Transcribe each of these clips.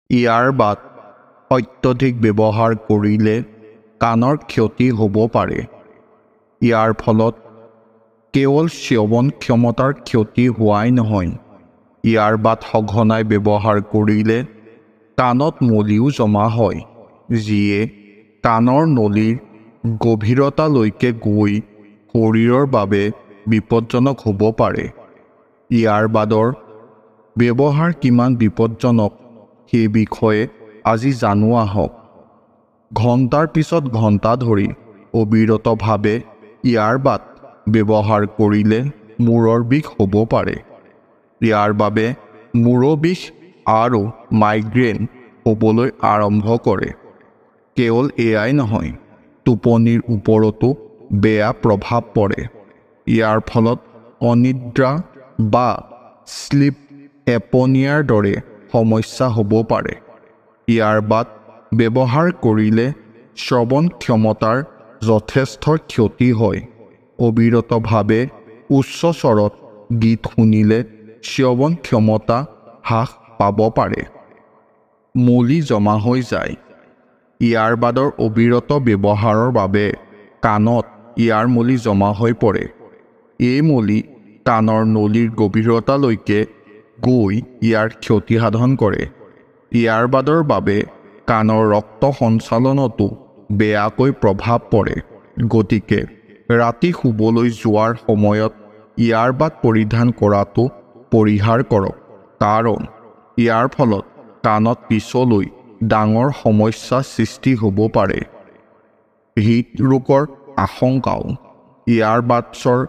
Earbud অত্যধিক ব্যৱহাৰ কৰিলে কাণৰ ক্ষতি হ'ব পাৰে। ইয়াৰ ফলত কেৱল শ্ৰৱণ ক্ষমতাৰ ক্ষতি হোৱাই নহয়, ইয়াৰবাড সঘনাই ব্যৱহাৰ কৰিলে কাণত মলিও জমা হয়, যিয়ে কাণৰ নলীৰ গভীৰতালৈকে গৈ শৰীৰৰ বাবে বিপদজনক হ'ব পাৰে। ইয়াৰবাডৰ ব্যৱহাৰ কিমান বিপদজনক সেই বিষয়ে আজি জানো আহক। ঘণ্টাৰ পিছত ঘণ্টা ধৰি অবিৰতভাৱে ইয়াৰবাড ব্যৱহাৰ কৰিলে মূৰৰ বিষ হ'ব পাৰে। ইয়াৰ বাবে মূৰৰ বিষ আৰু মাইগ্ৰেন হ'বলৈ আৰম্ভ কৰে। কেৱল এয়াই নহয়, টোপনিৰ ওপৰতো বেয়া প্ৰভাৱ পৰে। ইয়াৰ ফলত অনিদ্ৰা বা স্লিপ এপনিয়াৰ দৰে সমস্যা হ'ব পাৰে। ইয়াৰবাড ব্যৱহাৰ কৰিলে শ্ৰৱণ ক্ষমতাৰ যথেষ্ট ক্ষতি হয়। অবিৰতভাৱে উচ্চ স্বৰত গীত শুনিলে শ্ৰৱণ ক্ষমতা হ্ৰাস পাব পাৰে। মলি জমা হৈ যায়। ইয়াৰবাডৰ অবিৰত ব্যৱহাৰৰ বাবে কাণত ইয়াৰ মলি জমা হৈ পৰে। এই মলি কাণৰ নলীৰ গভীৰতালৈকে গৈ ইয়াৰ ক্ষতি সাধন কৰে। ইয়াৰবাডৰ বাবে কাণৰ ৰক্ত সঞ্চালনতো বেয়াকৈ প্ৰভাৱ পৰে। গতিকে ৰাতি শুবলৈ যোৱাৰ সময়ত ইয়াৰবাড পৰিধান কৰাটো পৰিহাৰ কৰক, কাৰণ ইয়াৰ ফলত কাণত পিছলৈ ডাঙৰ সমস্যাৰ সৃষ্টি হ'ব পাৰে। হৃদৰোগৰ আশংকাও। ইয়াৰবাডছৰ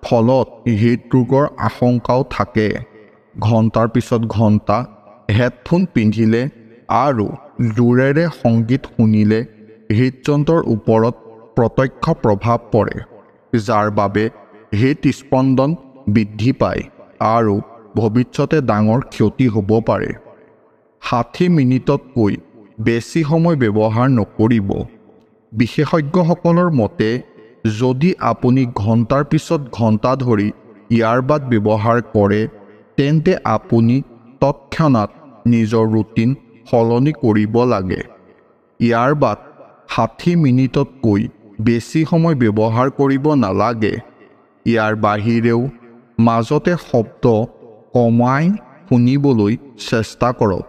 ফলত হৃদৰোগৰ আশংকাও থাকে। ঘণ্টাৰ পিছত ঘণ্টা হেডফোন পিন্ধিলে আৰু জোৰেৰে সংগীত শুনিলে হৃদযন্ত্ৰৰ ওপৰত প্ৰত্যক্ষ প্ৰভাৱ পৰে, যাৰ বাবে হৃদস্পন্দন বৃদ্ধি পায় আৰু ভৱিষ্যতে ডাঙৰ ক্ষতি হ'ব পাৰে। 60 মিনিটতকৈ বেছি সময় ব্যৱহাৰ নকৰিব। বিশেষজ্ঞসকলৰ মতে, যদি আপুনি ঘণ্টাৰ পিছত ঘণ্টা ধৰি ইয়াৰবাড ব্যৱহাৰ কৰে, তেন্তে আপুনি তৎক্ষণাত নিজৰ ৰুটিন সলনি কৰিব লাগে। ইয়াৰবাড 60 মিনিটতকৈ বেছি সময় ব্যৱহাৰ কৰিব নালাগে। ইয়াৰ বাহিৰেও মাজতে শব্দ কমাই শুনিবলৈ চেষ্টা কৰক।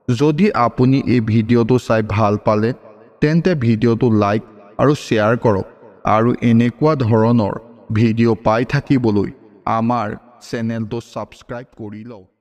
যদি আপুনি এই ভিডিঅ'টো চাই ভাল পালে, তেন্তে ভিডিঅ'টো লাইক আৰু শ্বেয়াৰ কৰক আৰু এনেকুৱা ধৰণৰ ভিডিঅ' পাই থাকিবলৈ আমাৰ চেনেলটো ছাবস্ক্ৰাইব কৰি লওক।